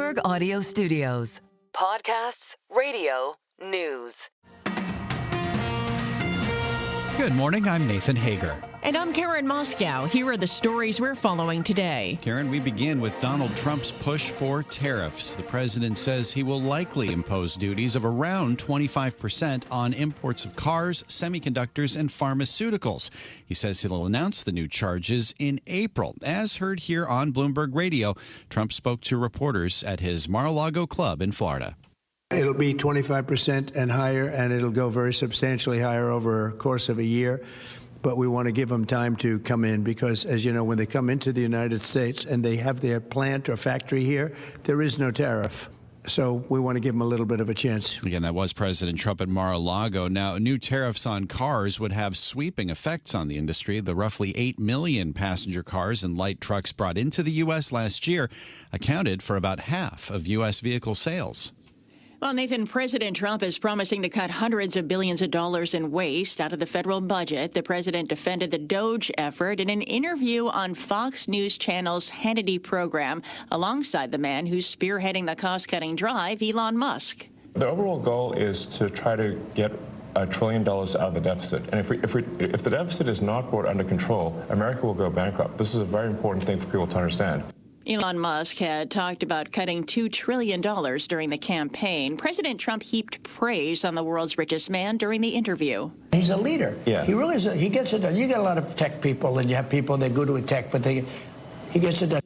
Bloomberg Audio Studios. Podcasts, radio, news. Good morning, I'm Nathan Hager. And I'm Karen Moscow. Here are the stories we're following today. Karen, we begin with Donald Trump's push for tariffs. The president says he will likely impose duties of around 25% on imports of cars, semiconductors, and pharmaceuticals. He says he'll announce the new charges in April. As heard here on Bloomberg Radio, Trump spoke to reporters at his Mar-a-Lago club in Florida. It'll be 25% and higher, and it'll go very substantially higher over a course of a year. But we want to give them time to come in because, as you know, when they come into the United States and they have their plant or factory here, there is no tariff. So we want to give them a little bit of a chance. Again, that was President Trump at Mar-a-Lago. Now, new tariffs on cars would have sweeping effects on the industry. The roughly 8 million passenger cars and light trucks brought into the U.S. last year accounted for about half of U.S. vehicle sales. Well, Nathan, President Trump is promising to cut hundreds of billions of dollars in waste out of the federal budget. The president defended the DOGE effort in an interview on Fox News Channel's Hannity program alongside the man who's spearheading the cost-cutting drive, Elon Musk. The overall goal is to try to get $1 trillion out of the deficit. And if the deficit is not brought under control, America will go bankrupt. This is a very important thing for people to understand. Elon Musk had talked about cutting $2 trillion during the campaign. President Trump heaped praise on the world's richest man during the interview. He's a leader. Yeah. He really is. He gets it done. You get a lot of tech people, and you have people that go to tech, but he gets it done.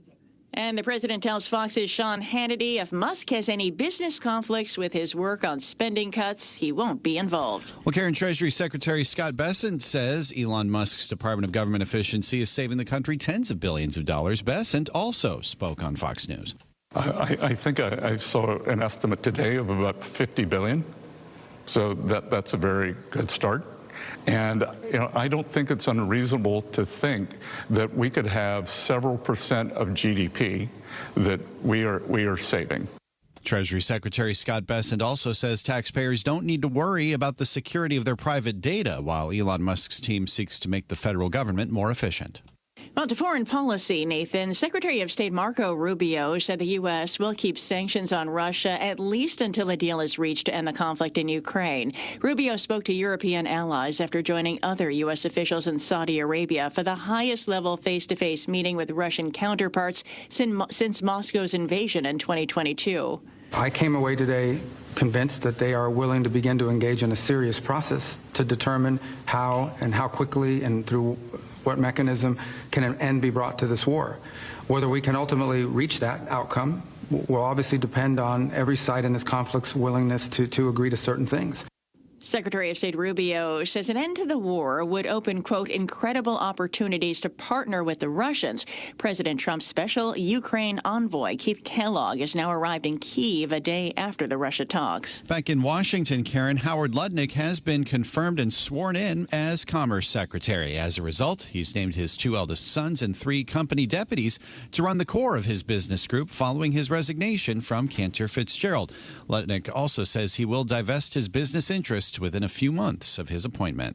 And the president tells Fox's Sean Hannity if Musk has any business conflicts with his work on spending cuts, he won't be involved. Well, Karen, Treasury Secretary Scott Bessent says Elon Musk's Department of Government Efficiency is saving the country tens of billions of dollars. Bessent also spoke on Fox News. I think I saw an estimate today of about $50 billion. So that's a very good start. And I don't think it's unreasonable to think that we could have several percent of GDP that we are saving. Treasury Secretary Scott Bessent also says taxpayers don't need to worry about the security of their private data while Elon Musk's team seeks to make the federal government more efficient. Well, to foreign policy, Nathan, Secretary of State Marco Rubio said the U.S. will keep sanctions on Russia at least until a deal is reached to end the conflict in Ukraine. Rubio spoke to European allies after joining other U.S. officials in Saudi Arabia for the highest-level face-to-face meeting with Russian counterparts since Moscow's invasion in 2022. I came away today convinced that they are willing to begin to engage in a serious process to determine how quickly and through what mechanism can an end be brought to this war. Whether we can ultimately reach that outcome will obviously depend on every side in this conflict's willingness to agree to certain things. Secretary of State Rubio says an end to the war would open, quote, incredible opportunities to partner with the Russians. President Trump's special Ukraine envoy, Keith Kellogg, has now arrived in Kyiv a day after the Russia talks. Back in Washington, Karen, Howard Lutnick has been confirmed and sworn in as Commerce Secretary. As a result, he's named his 2 eldest sons and 3 company deputies to run the core of his business group following his resignation from Cantor Fitzgerald. Lutnick also says he will divest his business interests within a few months of his appointment.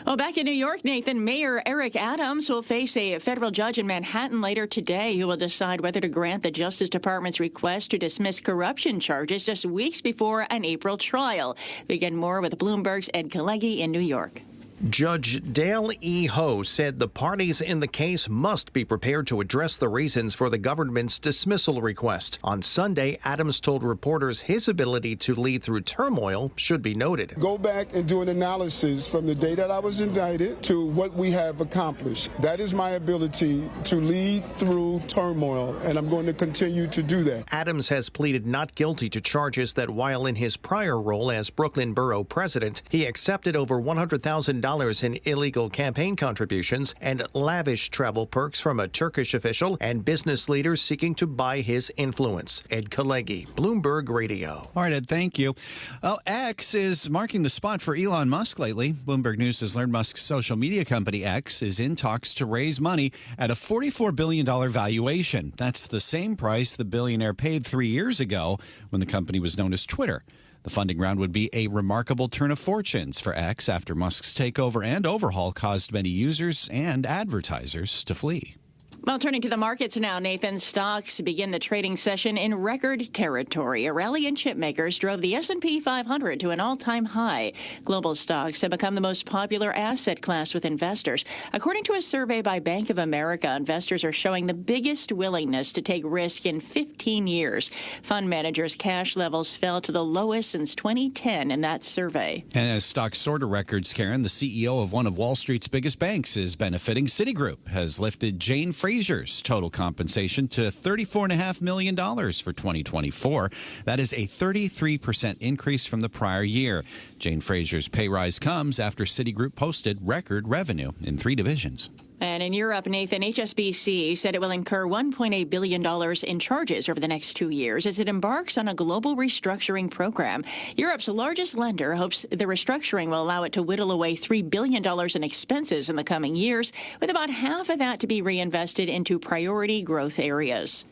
Well, back in New York, Nathan, Mayor Eric Adams will face a federal judge in Manhattan later today who will decide whether to grant the Justice Department's request to dismiss corruption charges just weeks before an April trial. We get more with Bloomberg's Ed Kalegi in New York. Judge Dale E. Ho said the parties in the case must be prepared to address the reasons for the government's dismissal request. On Sunday, Adams told reporters his ability to lead through turmoil should be noted. Go back and do an analysis from the day that I was indicted to what we have accomplished. That is my ability to lead through turmoil, and I'm going to continue to do that. Adams has pleaded not guilty to charges that while in his prior role as Brooklyn Borough president, he accepted over $100,000 in illegal campaign contributions and lavish travel perks from a Turkish official and business leaders seeking to buy his influence. Ed Kalegi, Bloomberg Radio. All right, Ed, thank you. Well, X is marking the spot for Elon Musk lately. Bloomberg News has learned Musk's social media company X is in talks to raise money at a $44 billion valuation. That's the same price the billionaire paid 3 years ago when the company was known as Twitter. The funding round would be a remarkable turn of fortunes for X after Musk's takeover and overhaul caused many users and advertisers to flee. Well, turning to the markets now, Nathan, stocks begin the trading session in record territory. A rally in chip makers drove the S&P 500 to an all-time high. Global stocks have become the most popular asset class with investors. According to a survey by Bank of America, investors are showing the biggest willingness to take risk in 15 years. Fund managers' cash levels fell to the lowest since 2010 in that survey. And as stocks soar to records, Karen, the CEO of one of Wall Street's biggest banks is benefiting. Citigroup has lifted Jane Fraser's total compensation to $34.5 million for 2024. That is a 33% increase from the prior year. Jane Fraser's pay rise comes after Citigroup posted record revenue in 3 divisions. And in Europe, Nathan, HSBC said it will incur $1.8 billion in charges over the next 2 years as it embarks on a global restructuring program. Europe's largest lender hopes the restructuring will allow it to whittle away $3 billion in expenses in the coming years, with about half of that to be reinvested into priority growth areas.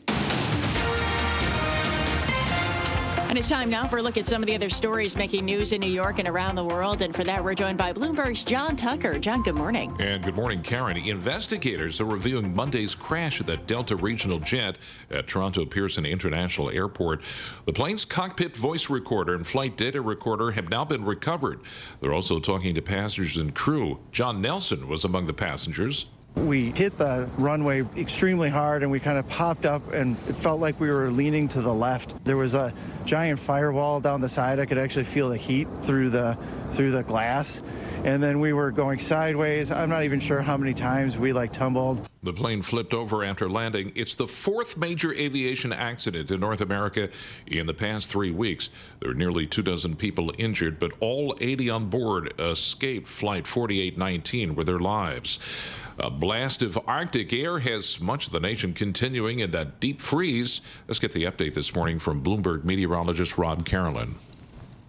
And it's time now for a look at some of the other stories making news in New York and around the world. And for that, we're joined by Bloomberg's John Tucker. John, good morning. And good morning, Karen. Investigators are reviewing Monday's crash of that Delta regional jet at Toronto Pearson International Airport. The plane's cockpit voice recorder and flight data recorder have now been recovered. They're also talking to passengers and crew. John Nelson was among the passengers. We hit the runway extremely hard and we kind of popped up and it felt like we were leaning to the left. There was a giant firewall down the side. I could actually feel the heat through the glass. And then we were going sideways. I'm not even sure how many times we tumbled. The plane flipped over after landing. It's the 4th major aviation accident in North America in the past 3 weeks. There are nearly 24 people injured, but all 80 on board escaped Flight 4819 with their lives. A blast of Arctic air has much of the nation continuing in that deep freeze. Let's get the update this morning from Bloomberg meteorologist Rob Carolyn.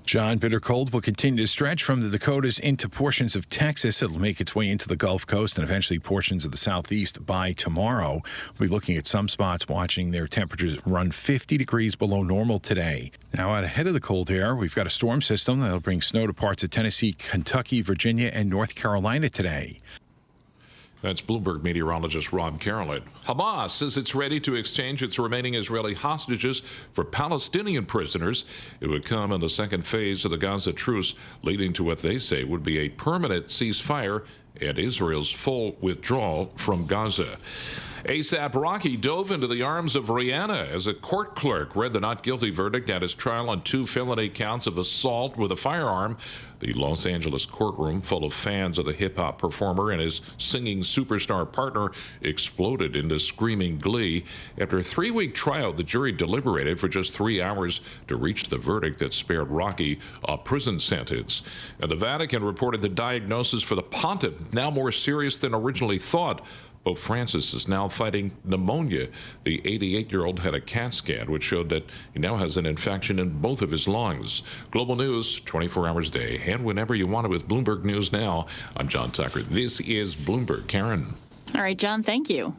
John, bitter cold will continue to stretch from the Dakotas into portions of Texas. It'll make its way into the Gulf Coast and eventually portions of the southeast by tomorrow. We'll be looking at some spots watching their temperatures run 50 degrees below normal today. Now, out ahead of the cold air, we've got a storm system that'll bring snow to parts of Tennessee, Kentucky, Virginia, and North Carolina today. That's Bloomberg meteorologist Rob Carolyn. Hamas says it's ready to exchange its remaining Israeli hostages for Palestinian prisoners. It would come in the second phase of the Gaza truce, leading to what they say would be a permanent ceasefire and Israel's full withdrawal from Gaza. ASAP Rocky dove into the arms of Rihanna as a court clerk read the not guilty verdict at his trial on 2 felony counts of assault with a firearm. The Los Angeles courtroom, full of fans of the hip-hop performer and his singing superstar partner, exploded into screaming glee. After a 3-week trial, the jury deliberated for just 3 hours to reach the verdict that spared Rocky a prison sentence. And the Vatican reported the diagnosis for the pontiff now more serious than originally thought. Pope Francis is now fighting pneumonia. The 88-year-old had a CAT scan, which showed that he now has an infection in both of his lungs. Global news, 24 hours a day, and whenever you want it with Bloomberg News Now. I'm John Tucker. This is Bloomberg. Karen. All right, John, thank you.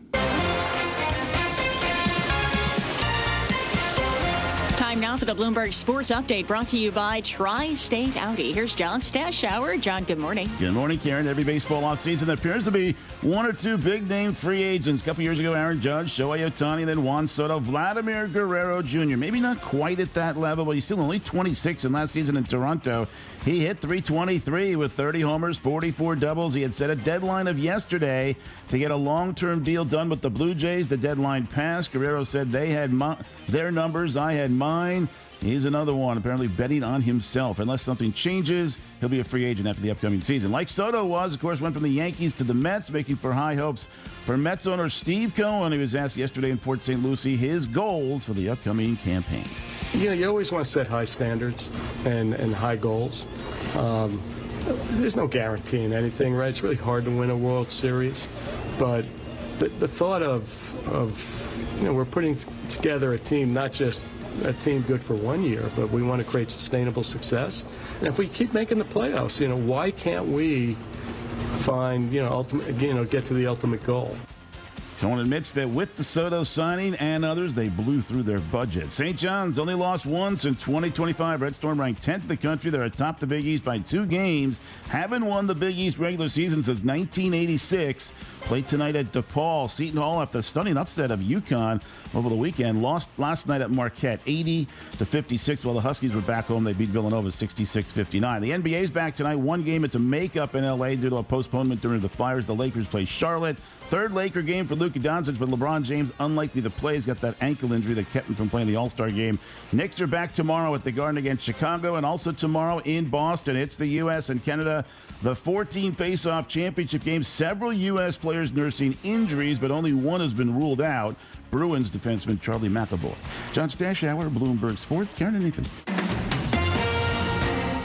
Time now for the Bloomberg Sports Update, brought to you by Tri-State Audi. Here's John Stashower. John, good morning. Good morning, Karen. Every baseball offseason, there appears to be 1 or 2 big-name free agents. A couple years ago, Aaron Judge, Shohei Ohtani, then Juan Soto, Vladimir Guerrero Jr. Maybe not quite at that level, but he's still only 26 in last season in Toronto. He hit .323 with 30 homers, 44 doubles. He had set a deadline of yesterday to get a long-term deal done with the Blue Jays. The deadline passed. Guerrero said they had their numbers, I had mine. He's another one, apparently betting on himself. Unless something changes, he'll be a free agent after the upcoming season. Like Soto was, of course, went from the Yankees to the Mets, making for high hopes for Mets owner Steve Cohen. He was asked yesterday in Port St. Lucie his goals for the upcoming campaign. You always want to set high standards and high goals. There's no guarantee in anything, right? It's really hard to win a World Series. But the thought of we're putting together a team, not just a team good for 1 year, but we want to create sustainable success. And if we keep making the playoffs, why can't we find, get to the ultimate goal? Cohen admits that with the Soto signing and others, they blew through their budget. St. John's only lost once in 2025. Red Storm ranked 10th in the country. They're atop the Big East by 2 games. Haven't won the Big East regular season since 1986. play tonight at DePaul. Seton Hall, after a stunning upset of UConn over the weekend, lost last night at Marquette 80-56. While the Huskies were back home, they beat Villanova 66-59. The NBA's back tonight. One game, it's a makeup in LA due to a postponement during the fires. The Lakers play Charlotte. Third Laker game for Luka Doncic, but LeBron James unlikely to play. He's got that ankle injury that kept him from playing the All-Star game. Knicks are back tomorrow at the Garden against Chicago, and also tomorrow in Boston. It's the U.S. and Canada, the 14 face-off championship game. Several U.S. players nursing injuries, but only one has been ruled out. Bruins defenseman Charlie McAvoy. John Stashauer, Bloomberg Sports. Karen and Nathan.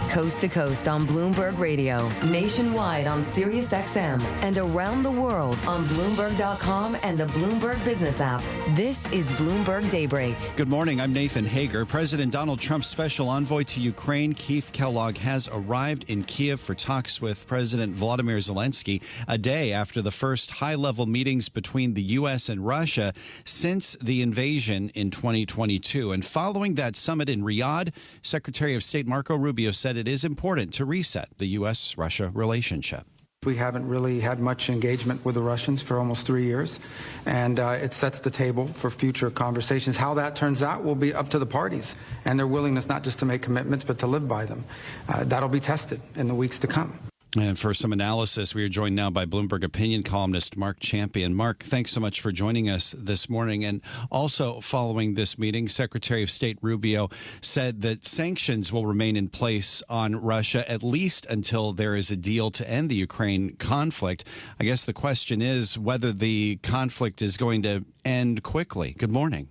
Coast to coast on Bloomberg Radio, nationwide on Sirius XM, and around the world on Bloomberg.com and the Bloomberg Business app. This is Bloomberg Daybreak. Good morning. I'm Nathan Hager. President Donald Trump's special envoy to Ukraine, Keith Kellogg, has arrived in Kiev for talks with President Vladimir Zelensky a day after the first high-level meetings between the U.S. and Russia since the invasion in 2022. And following that summit in Riyadh, Secretary of State Marco Rubio said it is important to reset the U.S.-Russia relationship. We haven't really had much engagement with the Russians for almost 3 years, and it sets the table for future conversations. How that turns out will be up to the parties and their willingness not just to make commitments but to live by them. That'll be tested in the weeks to come. And for some analysis, we are joined now by Bloomberg opinion columnist Mark Champion. Mark, thanks so much for joining us this morning. And also following this meeting, Secretary of State Rubio said that sanctions will remain in place on Russia at least until there is a deal to end the Ukraine conflict. I guess the question is whether the conflict is going to end quickly. Good morning.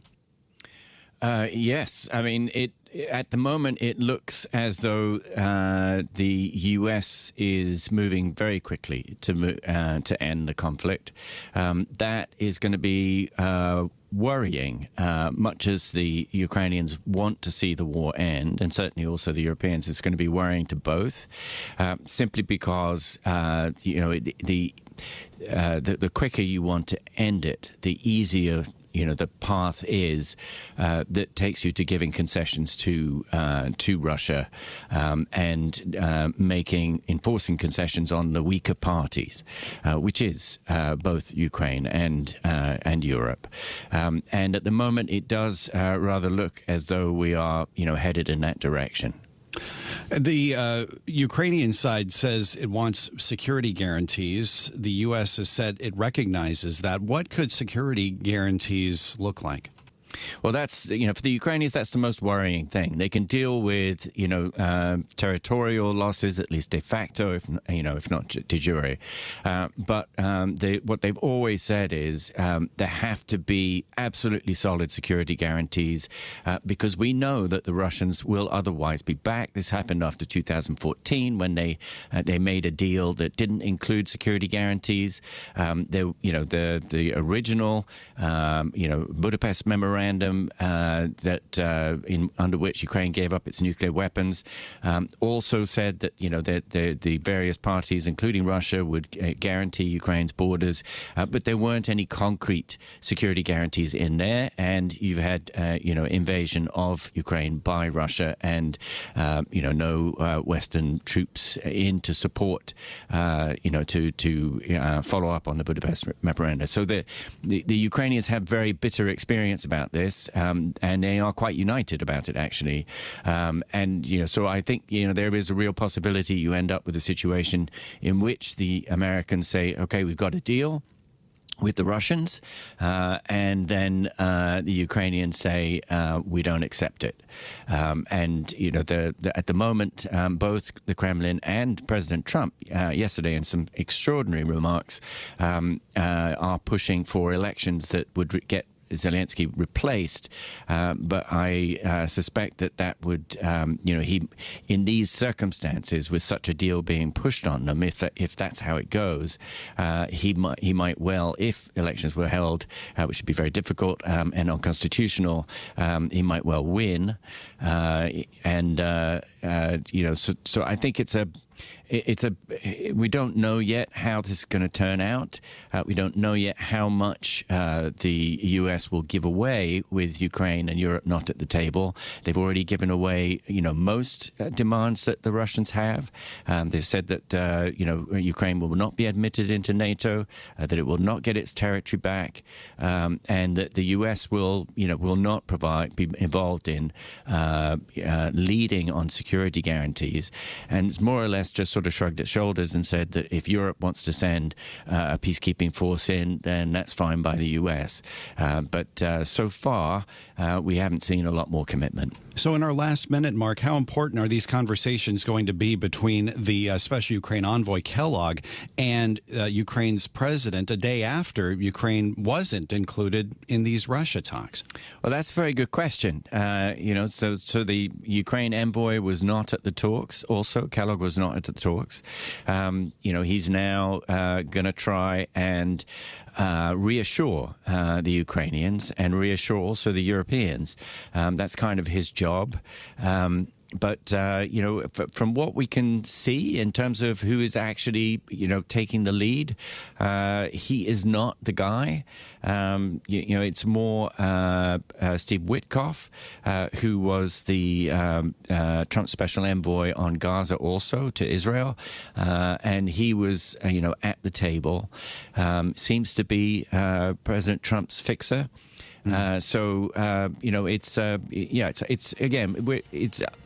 Yes. I mean, at the moment, it looks as though the U.S. is moving very quickly to end the conflict. That is going to be worrying, much as the Ukrainians want to see the war end, and certainly also the Europeans. It's going to be worrying to both, simply because the quicker you want to end it, the easier the path is that takes you to giving concessions to Russia and enforcing concessions on the weaker parties, which is both Ukraine and Europe. And at the moment, it does rather look as though we are headed in that direction. The Ukrainian side says it wants security guarantees. The U.S. has said it recognizes that. What could security guarantees look like? Well, that's, for the Ukrainians, that's the most worrying thing. They can deal with, territorial losses, at least de facto, if not de jure. But what they've always said is there have to be absolutely solid security guarantees because we know that the Russians will otherwise be back. This happened after 2014 when they made a deal that didn't include security guarantees. The original, Budapest memorandum under which Ukraine gave up its nuclear weapons, also said that the various parties, including Russia, would guarantee Ukraine's borders, but there weren't any concrete security guarantees in there. And you've had invasion of Ukraine by Russia, and no Western troops in to support to follow up on the Budapest memorandum. So the Ukrainians have very bitter experience about this, and they are quite united about it, actually. So I think, there is a real possibility you end up with a situation in which the Americans say, okay, we've got a deal with the Russians, and then the Ukrainians say we don't accept it. At the moment, both the Kremlin and President Trump yesterday, in some extraordinary remarks, are pushing for elections that would get Zelensky replaced, but I suspect that would, he, in these circumstances, with such a deal being pushed on them, if that's how it goes, he might well, if elections were held, which would be very difficult and unconstitutional, he might well win, so I think it's we don't know yet how this is going to turn out. We don't know yet how much the U.S. will give away with Ukraine and Europe not at the table. They've already given away, most demands that the Russians have. They've said that, Ukraine will not be admitted into NATO, that it will not get its territory back, and that the U.S. will not be involved in leading on security guarantees. And it's more or less just sort of shrugged its shoulders and said that if Europe wants to send a peacekeeping force in, then that's fine by the U.S. But so far, we haven't seen a lot more commitment. So in our last minute, Mark, how important are these conversations going to be between the Special Ukraine Envoy Kellogg and Ukraine's president a day after Ukraine wasn't included in these Russia talks? Well, that's a very good question. So the Ukraine envoy was not at the talks. Also, Kellogg was not at the talks. He's now going to try and reassure the Ukrainians and reassure also the Europeans. That's kind of his job. But, from what we can see in terms of who is actually, taking the lead, he is not the guy. It's more Steve Witkoff, who was the Trump special envoy on Gaza also to Israel. And he was, at the table. Seems to be President Trump's fixer. It's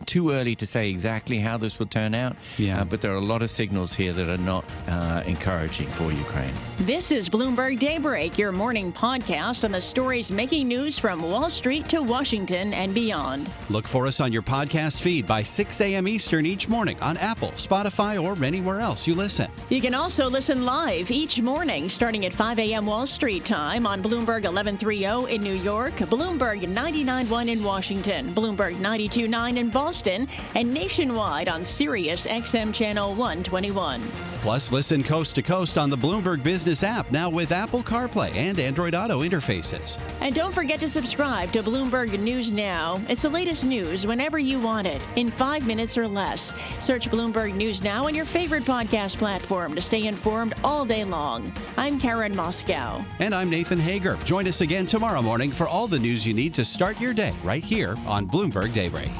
too early to say exactly how this will turn out. But there are a lot of signals here that are not encouraging for Ukraine. This is Bloomberg Daybreak, your morning podcast on the stories making news from Wall Street to Washington and beyond. Look for us on your podcast feed by 6 a.m. Eastern each morning on Apple, Spotify, or anywhere else you listen. You can also listen live each morning starting at 5 a.m. Wall Street time on Bloomberg 1130 in New York, Bloomberg 99.1 in Washington, Bloomberg 92.9 in Boston, and nationwide on Sirius XM Channel 121. Plus, listen coast to coast on the Bloomberg Business app, now with Apple CarPlay and Android Auto interfaces. And don't forget to subscribe to Bloomberg News Now. It's the latest news whenever you want it, in 5 minutes or less. Search Bloomberg News Now on your favorite podcast platform to stay informed all day long. I'm Karen Moscow. And I'm Nathan Hager. Join us again tomorrow morning for all the news you need to start your day right here on Bloomberg Daybreak.